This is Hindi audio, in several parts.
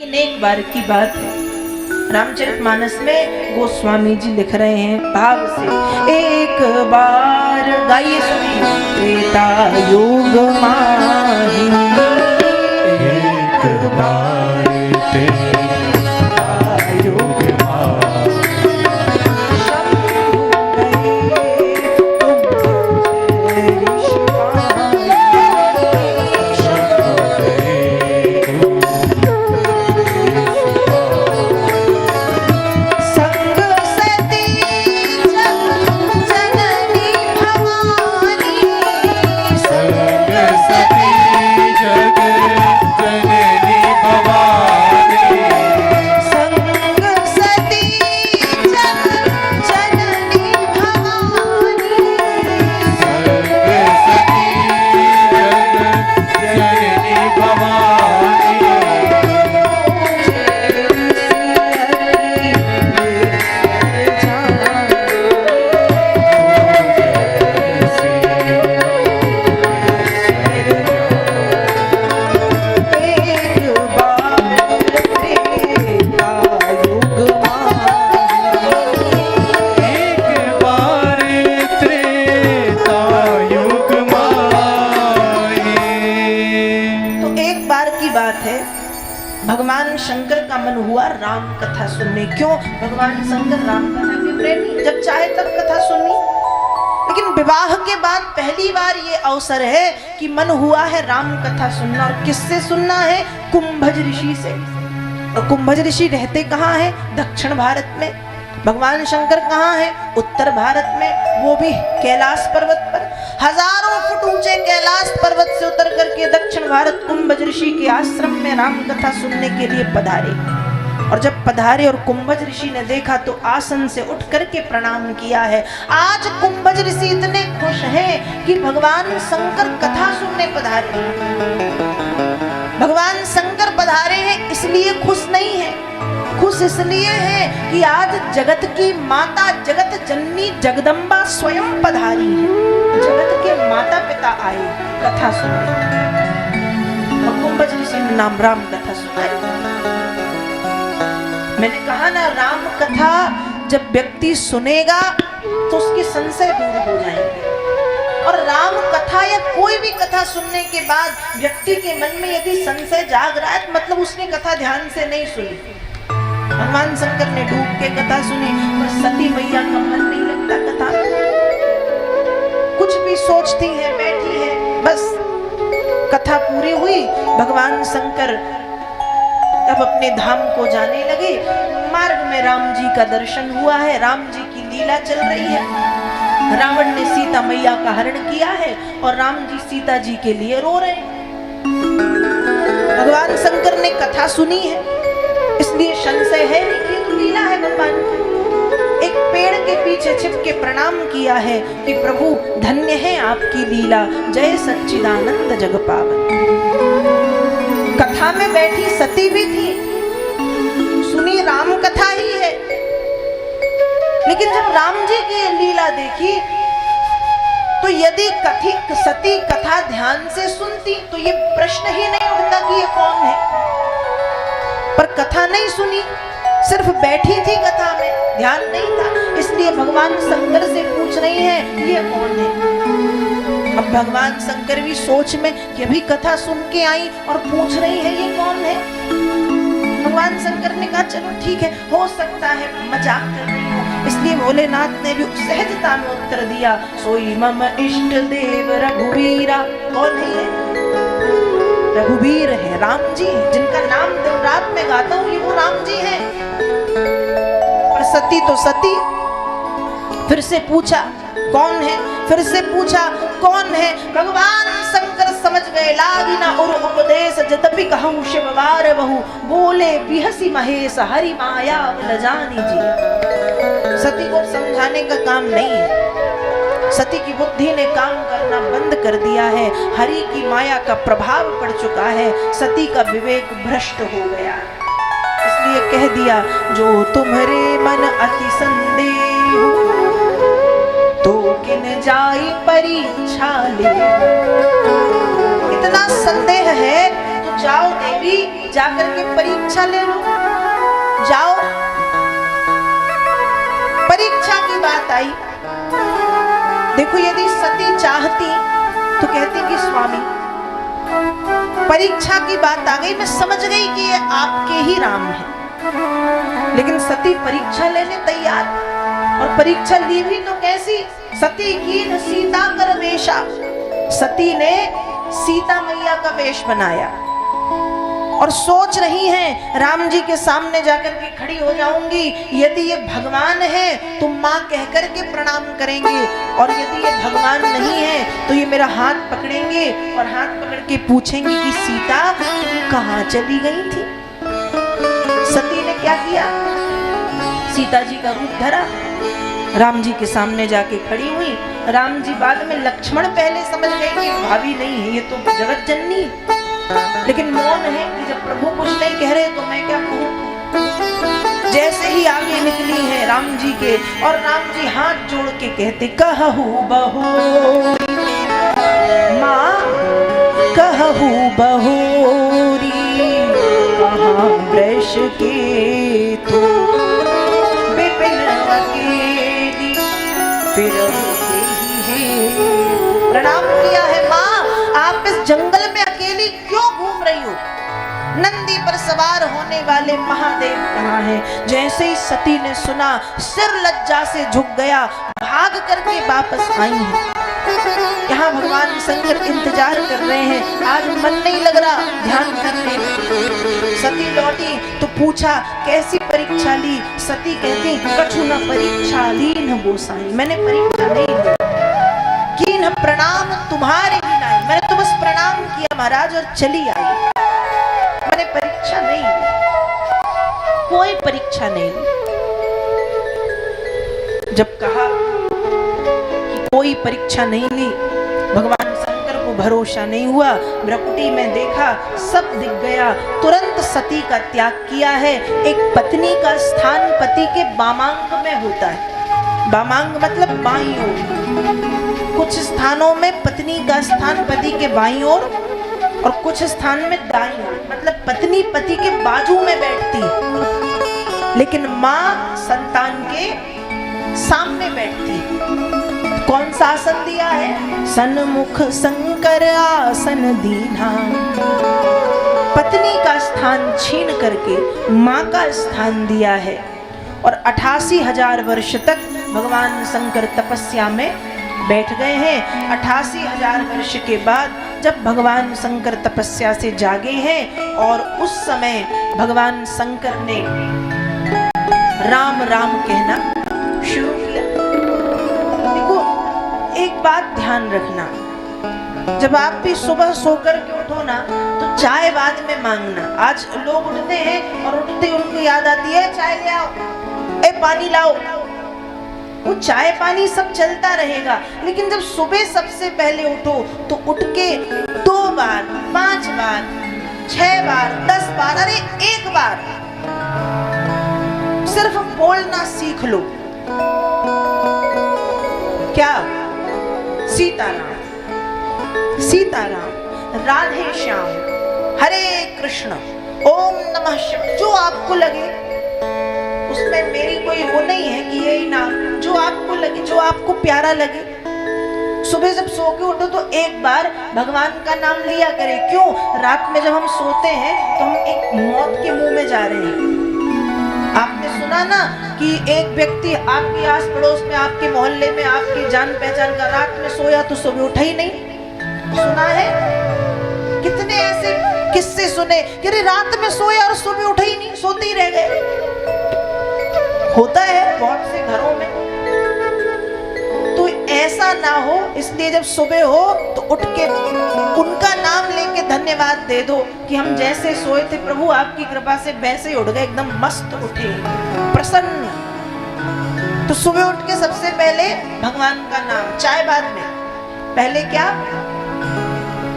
लेकिन एक बार की बात है, रामचरितमानस में गोस्वामी जी लिख रहे हैं भाव से, एक बार गाइए सुनिए। त्रेता युग माही एक बार त्रेता युग माही भगवान शंकर का मन हुआ राम कथा सुनने। क्यों? भगवान शंकर राम कथा के प्रेमी, जब चाहे तब कथा सुननी। लेकिन विवाह के बाद पहली बार ये अवसर है कि मन हुआ है राम कथा सुनना। और किससे सुनना है? कुंभज ऋषि से। और कुंभज ऋषि रहते कहाँ हैं? दक्षिण भारत में। भगवान शंकर कहाँ है? उत्तर भारत में, वो भी कैलाश पर्वत पर। हजारों फुट ऊंचे कैलाश पर्वत से उतर करके दक्षिण भारत कुंभज ऋषि के आश्रम में राम कथा सुनने के लिए पधारे। और जब पधारे और कुंभज ऋषि ने देखा तो आसन से उठ करके प्रणाम किया है। आज कुंभज ऋषि इतने खुश हैं कि भगवान शंकर कथा सुनने पधारे। भगवान शंकर पधारे हैं इसलिए खुश नहीं है, खुश इसलिए है कि आज जगत की माता, जगत जननी जगदम्बा स्वयं पधारी है। जगत के माता पिता आए कथा सुनने। और कुंभज ऋषि ने नाम राम कथा सुनाई। मैंने कहा ना, राम कथा जब व्यक्ति सुनेगा तो उसके संशय दूर हो जाएंगे। और राम कथा या कोई भी कथा सुनने के बाद व्यक्ति के मन में यदि संशय जाग रहा है, मतलब उसने कथा ध्यान से नहीं सुनी। भगवान शंकर ने डूब के कथा सुनी, पर सती मैया का मन नहीं लगता कथा में। कुछ भी सोचती है, बैठी है, बस कथा पूरी हुई। भगवान शंकर अब अपने धाम को जाने लगे। मार्ग में राम जी का दर्शन हुआ है, राम जी की लीला चल रही है। रावण ने सीता मैया का हरण किया है और राम जी सीता जी के लिए रो रहे हैं। भगवान शंकर ने कथा सुनी है, इसलिए संशय है नहीं कि तो लीला है भगवान की। एक पेड़ के पीछे छिप के प्रणाम किया है कि प्रभु धन्य है आपकी लीला, जय सच्चिदानंद जग पावन। कथा में बैठी सती भी थी, सुनी राम कथा ही है। लेकिन जब राम जी की लीला देखी तो यदि सती कथा ध्यान से सुनती तो ये प्रश्न ही नहीं उठता कि ये कौन है। पर कथा नहीं सुनी, सिर्फ बैठी थी कथा में, ध्यान नहीं था। इसलिए भगवान शंकर से पूछ रही है ये कौन है। अब भगवान शंकर भी सोच में कि अभी कथा सुन के आई और पूछ रही है ये कौन है। भगवान शंकर ने कहा चलो ठीक है, हो सकता है मजाक कर रही हो। इसलिए भोलेनाथ ने भी सहजता में उत्तर दिया, सोई मम इष्ट देव रघुवीरा। कौन है ये? रघुवीर है, राम जी, जिनका नाम दिन रात में गाता हूँ, ये वो राम जी हैं। पर सती तो सती। फिर से पूछा कौन है, फिर से पूछा कौन है। भगवान शंकर समझ गए, लागी ना और उपदेश जतपि कहूँ शिव बार बहु, बोले बिहसी महेश हरि माया जानी जी। सती को समझाने का काम नहीं है, सती की बुद्धि ने काम करना बंद कर दिया है। हरि की माया का प्रभाव पड़ चुका है, सती का विवेक भ्रष्ट हो गया। इसलिए कह दिया, जो तुम्हारे मन अति संदेह तो किन जाई परीक्षा ले। इतना संदेह है तो जाओ देवी, जाकर के परीक्षा ले लो, जाओ। परीक्षा की बात आई। देखो यदि सती चाहती तो कहती कि स्वामी परीक्षा की बात आ गई, मैं समझ गई कि ये आपके ही राम है, लेकिन सती परीक्षा लेने तैयार, और परीक्षा ली भी तो कैसी? सती की न सीता कर वेशा, सती ने सीता मैया का वेश बनाया और सोच रही हैं राम जी के सामने जाकर के खड़ी हो जाऊंगी, यदि ये भगवान है तो माँ कहकर के प्रणाम करेंगे, और यदि ये भगवान नहीं है तो ये मेरा हाथ पकड़ेंगे और हाथ पकड़ के पूछेंगे कि सीता कहाँ चली गई थी। सती ने क्या किया? सीता जी का रूप धरा, राम जी के सामने जाके खड़ी हुई। राम जी बाद में, लक्ष्मण पहले समझ गए कि भाभी नहीं है, ये तो जगत जननी है, लेकिन मौन है कि जब प्रभु कुछ नहीं कह रहे तो मैं क्या कहूं। जैसे ही आगे निकली है राम जी के, और राम जी हाथ जोड़ के कहते कहू बहोरी माँ, कहू बहोरी कहाँ वृष के तू विपिन अकेली फिर प्रणाम किया है। माँ आप इस जंगल में अकेली क्यों घूम रही हो? नंदी पर सवार होने वाले महादेव कहाँ हैं? जैसे ही सती ने सुना, सिर लज्जा से झुक गया, भाग करके वापस आई है। यहाँ भगवान शंकर इंतजार कर रहे हैं, आज मन नहीं लग रहा ध्यान करने। सती लौटी तो पूछा कैसी परीक्षा ली? सती कहती कछु न परीक्षा ली न गोसाई, मैंने परीक्षा नहीं ली, की न प्रणाम तुम्हारे ही नहीं, मैंने तो बस प्रणाम किया महाराज और चली आई, मैंने परीक्षा नहीं ली, कोई परीक्षा नहीं ली। जब कहा कि कोई परीक्षा नहीं ली, भगवान शंकर को भरोसा नहीं हुआ, भ्रकुटी में देखा सब दिख गया, तुरंत सती का त्याग किया है। एक पत्नी का स्थान पति के वामांग में होता है, वामांग मतलब बाईं ओर। कुछ स्थानों में पत्नी का स्थान पति के बाईं ओर और कुछ स्थान में दाईं ओर, मतलब पत्नी पति के बाजू में बैठती, लेकिन माँ संतान के सामने बैठती। कौन सा आसन दिया है? सन्मुख शंकर आसन दीना, पत्नी का स्थान छीन करके माँ का स्थान दिया है। और 88,000 वर्ष तक भगवान शंकर तपस्या में बैठ गए हैं। 88,000 वर्ष के बाद जब भगवान शंकर तपस्या से जागे हैं, और उस समय भगवान शंकर ने राम राम कहना शुरू किया। देखो एक बात ध्यान रखना, जब आप भी सुबह सोकर के उठो ना तो चाय बाद में मांगना। आज लोग उठते हैं और उठते उनको याद आती है चाय ले आओ, ए पानी लाओ, वो चाय पानी सब चलता रहेगा, लेकिन जब सुबह सबसे पहले उठो तो उठ के 2 बार 5 बार 6 बार 10 बार, अरे 1 बार सिर्फ बोलना सीख लो। क्या? सीताराम सीताराम, राधे श्याम, हरे कृष्ण, ओम नमः शिवाय, जो आपको लगे, उसमें मेरी कोई वो नहीं है कि यही नाम, जो आपको लगे, जो आपको प्यारा लगे। सुबह जब सो के उठो तो 1 बार भगवान का नाम लिया करें। क्यों? रात में जब हम सोते हैं तो हम एक मौत के मुंह में जा रहे हैं। आपने सुना ना कि एक व्यक्ति आपके आस पड़ोस में, आपके मोहल्ले में, आपकी जान पहचान का रात में सोया तो सुबह उठा ही नहीं। सुना है? कितने ऐसे किस्से सुने कि अरे रात में सोया और सुबह उठा ही नहीं, सोते ही रह गए। होता है बहुत से घरों में। तो ऐसा ना हो, इसलिए जब सुबह हो तो उठ के उनका नाम लेके धन्यवाद दे दो कि हम जैसे सोए थे प्रभु आपकी कृपा से वैसे ही उठ गए, एकदम मस्त उठे, प्रसन्न। तो सुबह उठ के सबसे पहले भगवान का नाम, चाय बाद में, पहले क्या?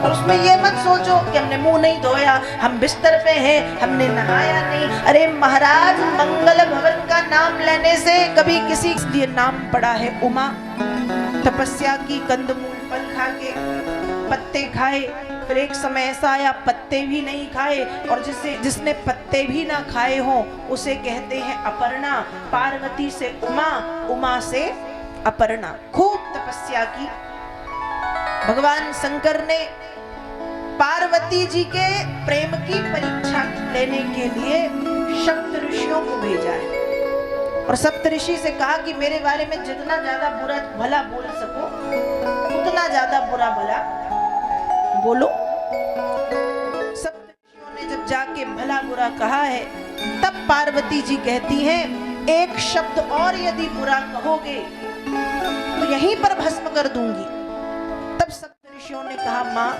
और उसमें ये मत सोचो कि हमने मुंह नहीं धोया, हम बिस्तर पे हैं, हमने नहाया नहीं। अरे महाराज, मंगल भवन का नाम लेने से कभी किसी के लिए नाम पड़ा है? उमा तपस्या की, कंदमूल फल खा के, पत्ते खाए, फिर एक समय ऐसा आया पत्ते भी नहीं खाए, और जिसने पत्ते भी ना खाए हों उसे कहते हैं अपर्णा। पार्वती से उमा, उमा से अपर्णा। खूब तपस्या की भगवान शंकर ने। पार्वती जी के प्रेम की परीक्षा लेने के लिए सप्त ऋषियों को भेजा है, और सप्त ऋषि से कहा कि मेरे बारे में जितना ज्यादा बुरा भला बोल सको उतना ज्यादा बुरा भला बोलो। सप्त ऋषियों ने जब जाके भला बुरा कहा है, तब पार्वती जी कहती हैं एक शब्द और यदि बुरा कहोगे तो यहीं पर भस्म कर दूंगी। तब सप्त ऋषियों ने कहा माँ,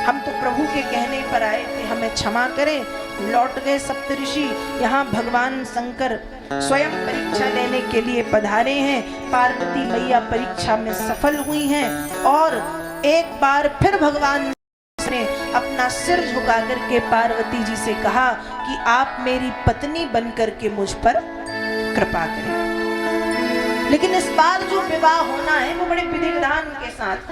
हम तो प्रभु के कहने पर आए थे, हमें क्षमा करें। लौट गए सप्तऋषि। यहाँ भगवान शंकर स्वयं परीक्षा लेने के लिए पधारे हैं। पार्वती मैया परीक्षा में सफल हुई हैं, और एक बार फिर भगवान ने अपना सिर झुका करके पार्वती जी से कहा कि आप मेरी पत्नी बनकर के मुझ पर कृपा करें। लेकिन इस बार जो विवाह होना है वो बड़े विधि विधान के साथ।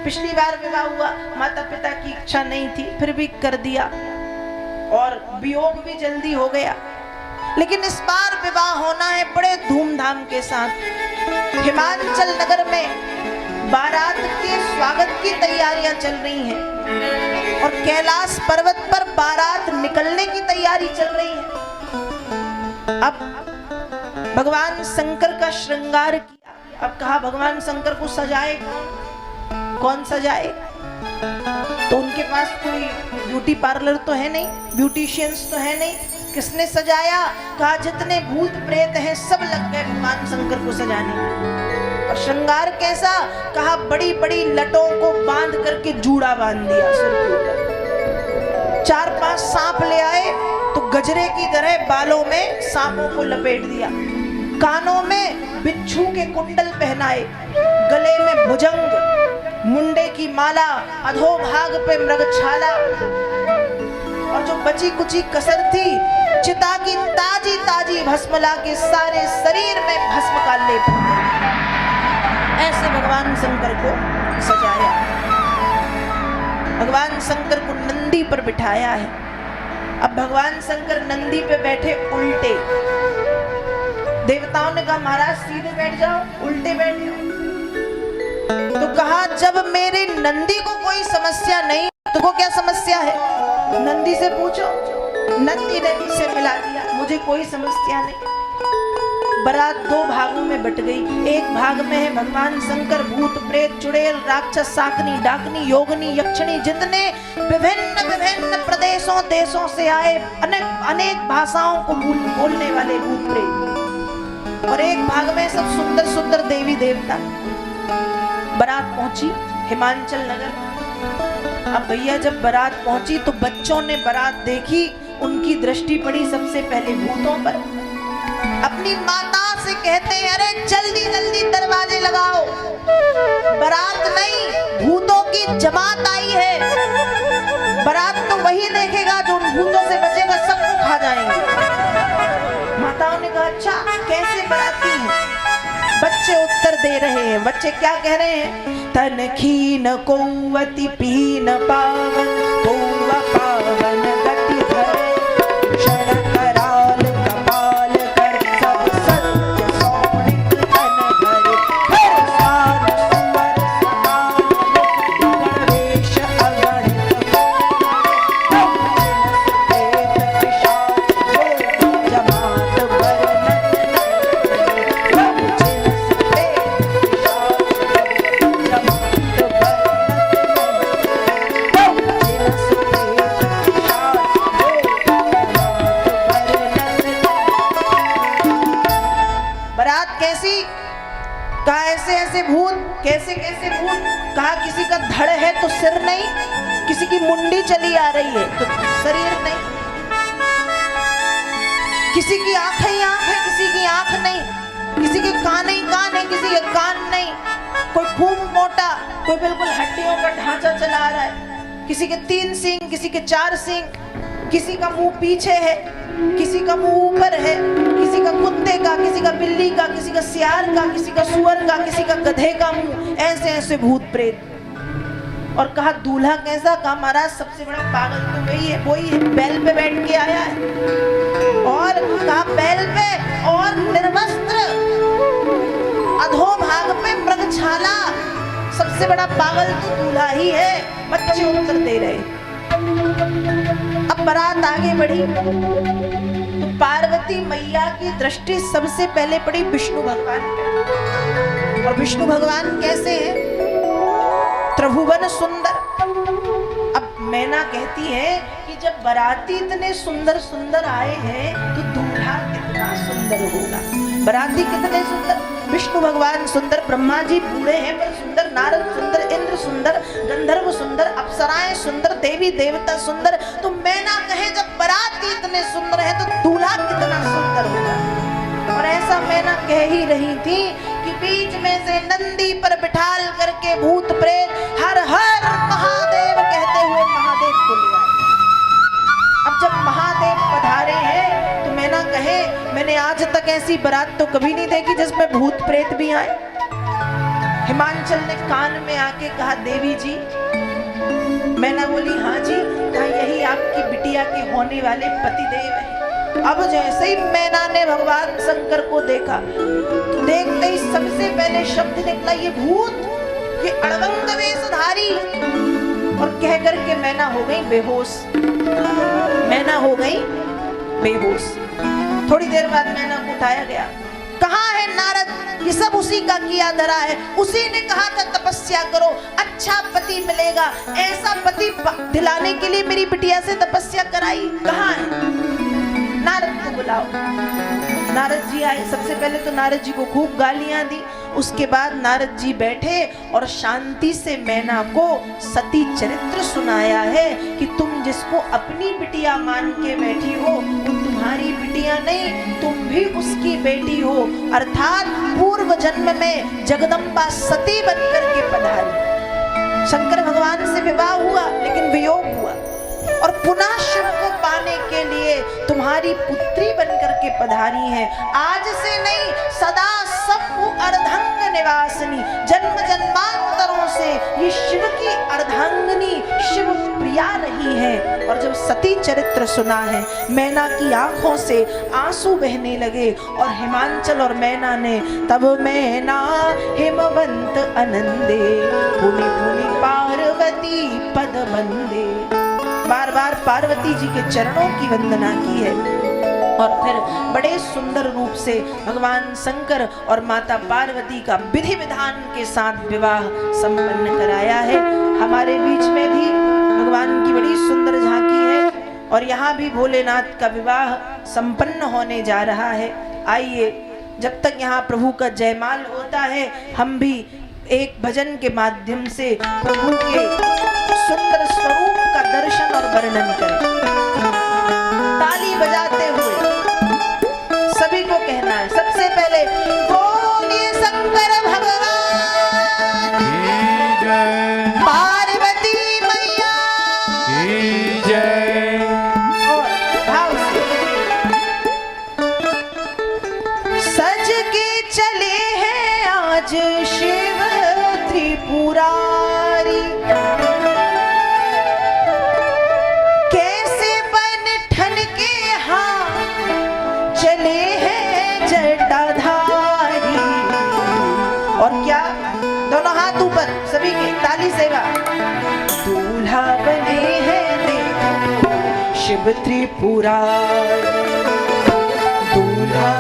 पिछली बार विवाह हुआ, माता पिता की इच्छा नहीं थी, फिर भी कर दिया, और वियोग भी जल्दी हो गया। लेकिन इस बार विवाह होना है बड़े धूमधाम के साथ। हिमाचल नगर में बारात के स्वागत की तैयारियां चल रही हैं, और कैलाश पर्वत पर बारात निकलने की तैयारी चल रही है। अब भगवान शंकर का श्रृंगार किया। अब कहा भगवान शंकर को सजाए कौन सजाए? तो उनके पास कोई ब्यूटी पार्लर तो है नहीं, ब्यूटिशियंस तो है नहीं, किसने सजाया? कहा जितने भूत प्रेत हैं सब लग गए भगवान शंकर को सजाने। और श्रृंगार कैसा? कहा बड़ी बड़ी लटों को बांध करके जूड़ा बांध दिया सिर के ऊपर। 4-5 सांप ले आए तो गजरे की तरह बालों में सांपों को लपेट दिया। कानों में बिच्छू के कुंडल पहनाए, गले में भुजंग, मुंडे की माला, अधोभाग पे मृगछाला, और जो बची कुची कसर थी चिता की ताजी ताजी भस्म ला के सारे शरीर में भस्म का लेप। ऐसे भगवान शंकर को सजाया। भगवान शंकर को नंदी पर बिठाया है। अब भगवान शंकर नंदी पे बैठे उल्टे। देवताओं ने कहा महाराज सीधे बैठ जाओ, उल्टे बैठ जाओ। तो कहा जब मेरे नंदी को कोई समस्या नहीं, तुमको क्या समस्या है? नंदी से पूछो। नंदी ने से मिला दिया, मुझे कोई समस्या नहीं। बारात 2 भागों में बट गई। एक भाग में है भगवान शंकर, भूत प्रेत चुड़ैल राक्षस शाकनी डाकनी योगनी यक्षिणी, जितने विभिन्न विभिन्न प्रदेशों देशों से आए अनेक भाषाओं को बोलने वाले भूत प्रेत, और एक भाग में सब सुंदर सुंदर देवी देवता। बारात पहुंची हिमाचल नगर। अब भैया जब बारात पहुंची तो बच्चों ने बारात देखी, उनकी दृष्टि पड़ी सबसे पहले भूतों पर। अपनी माता से कहते हैं अरे जल्दी जल्दी दरवाजे लगाओ, बारात नहीं भूतों की जमात आई है। बारात तो वही देखेगा जो उन भूतों से बचेगा, सबको खा जाएंगे। माताओं ने कहा अच्छा कैसे बाराती हैं? बच्चे उत्तर दे रहे हैं। बच्चे क्या कह रहे हैं? तन खीन कौवती पीन पावन कौवा पावन गति धरे, क्षण कराल कपाल कर सब सत्य सौनिक तन भरे, हर सान सुवर समान गणवेश अगणित जमात कहा ऐसे ऐसे भूत, कैसे कैसे भूत? कहा किसी का धड़ है तो सिर नहीं, किसी की मुंडी चली आ रही है तो शरीर नहीं, किसी की आंख ही आंख है, किसी की आंख नहीं, किसी के कान ही कान है, किसी के कान नहीं, कोई खूब मोटा, कोई बिल्कुल हड्डियों का ढांचा चला रहा है, किसी के 3 सींग, किसी के 4 सींग, किसी का मुंह पीछे है, किसी का मुंह ऊपर है, किसी का कुत्ते का, किसी का बिल्ली का, किसी का सियार का, किसी का सुअर का, किसी का गधे का मुंह, ऐसे ऐसे भूत प्रेत। और कहा दूल्हा कैसा? कहा महाराज सबसे बड़ा पागल तो वही है, वही है, बैल पे बैठ के आया है। और कहा बैल पे और निर्वस्त्र, अधोभाग पे मृगछाला, सबसे बड़ा पागल तो दूल्हा ही है। बच्चे उत्तर दे रहे। अब बारात आगे बढ़ी तो पार्वती मैया की दृष्टि सबसे पहले पड़ी विष्णु भगवान पे। और विष्णु भगवान कैसे हैं? त्रिभुवन सुंदर। अब मैना कहती है कि जब बाराती इतने सुंदर सुंदर आए हैं तो दूल्हा कितना सुंदर होगा। बाराती कितने सुंदर? विष्णु भगवान सुंदर, ब्रह्मा जी बूढ़े हैं पर सुंदर, नारद सुंदर, इंद्र सुंदर, गंधर्व सुंदर, अप्सराएं सुंदर, देवी देवता सुंदर। तो मैना कहे जब बाराती इतने सुंदर है तो दूल्हा कितना सुंदर होगा। और ऐसा मैना कह ही रही थी कि बीच में से नंदी पर बिठाल करके भूत प्रेत हर हर महादेव कहते हुए महादेव को ले आए। अब जब महादेव पधारे हैं तो मैना कहे मैंने आज तक ऐसी बारात तो कभी नहीं देखी जिसमें भूत प्रेत भी आए। हिमांचल ने कान में आके कहा देवी जी। मैना बोली हाँ जी। कहा यही आपकी बिटिया के होने वाले पतिदेव हैं। अब जैसे ही मैना ने भगवान शंकर को देखा तो देखते ही सबसे पहले शब्द निकला ये भूत, ये अड़वंग वेशधारी। और कह करके मैना हो गई बेहोश। मैना हो गई बेहोश। थोड़ी देर बाद मैना को उठाया गया। कहाँ है नारद? ये सब उसी का किया धरा है। उसी ने कहा था तपस्या करो, अच्छा पति मिलेगा। ऐसा पति दिलाने के लिए मेरी बिटिया से तपस्या कराई। कहाँ है? नारद को बुलाओ। नारद जी आए। सबसे पहले तो नारद जी को खूब गालियां दी। उसके बाद नारद जी बैठे और शांति से मैना को सती चरित्र सुनाया है कि तुम जिसको अपनी बिटिया मान के बैठी हो वो तुम्हारी बिटिया नहीं, तुम भी उसकी बेटी हो। अर्थात पूर्व जन्म में जगदम्बा सती बनकर के पधारी। शंकर भगवान से विवाह हुआ लेकिन वियोग हुआ और पुनः शिव को पाने के लिए तुम्हारी पुत्री बनकर के पधारी है। आज से नहीं सदा शंभु अर्धांग निवासिनी, जन्म जन्मांतरों से ये शिव की अर्धांगिनी शिव प्रिया रही है। और जब सती चरित्र सुना है मैना की आंखों से आंसू बहने लगे। और हिमांचल और मैना ने तब मैना हिमवंत आनंदे भूमि भूमि पार्वती पद बंदे, बार बार पार्वती जी के चरणों की वंदना की है। और फिर बड़े सुंदर रूप से भगवान शंकर और माता पार्वती का विधि विधान के साथ विवाह संपन्न कराया है। हमारे बीच में भी भगवान की बड़ी सुंदर झांकी है और यहाँ भी भोलेनाथ का विवाह संपन्न होने जा रहा है। आइए जब तक यहाँ प्रभु का जयमाल होता है हम भी एक भजन के माध्यम से प्रभु के सुंदर स्वरूप का दर्शन और वर्णन करें। ताली बजाते हुए सभी को कहना है सबसे पहले बोलिए शंकर भगवान की जय, पार्वती मैया की जय। और भाव से सज के चले हैं आज शिव त्रिपुरारी, कैसे बन ठन के हाँ चले हैं जटाधारी। और क्या दोनों हाथ ऊपर सभी के ताली सेवा। दूल्हा बने हैं देखो शिव त्रिपुरारी, दूल्हा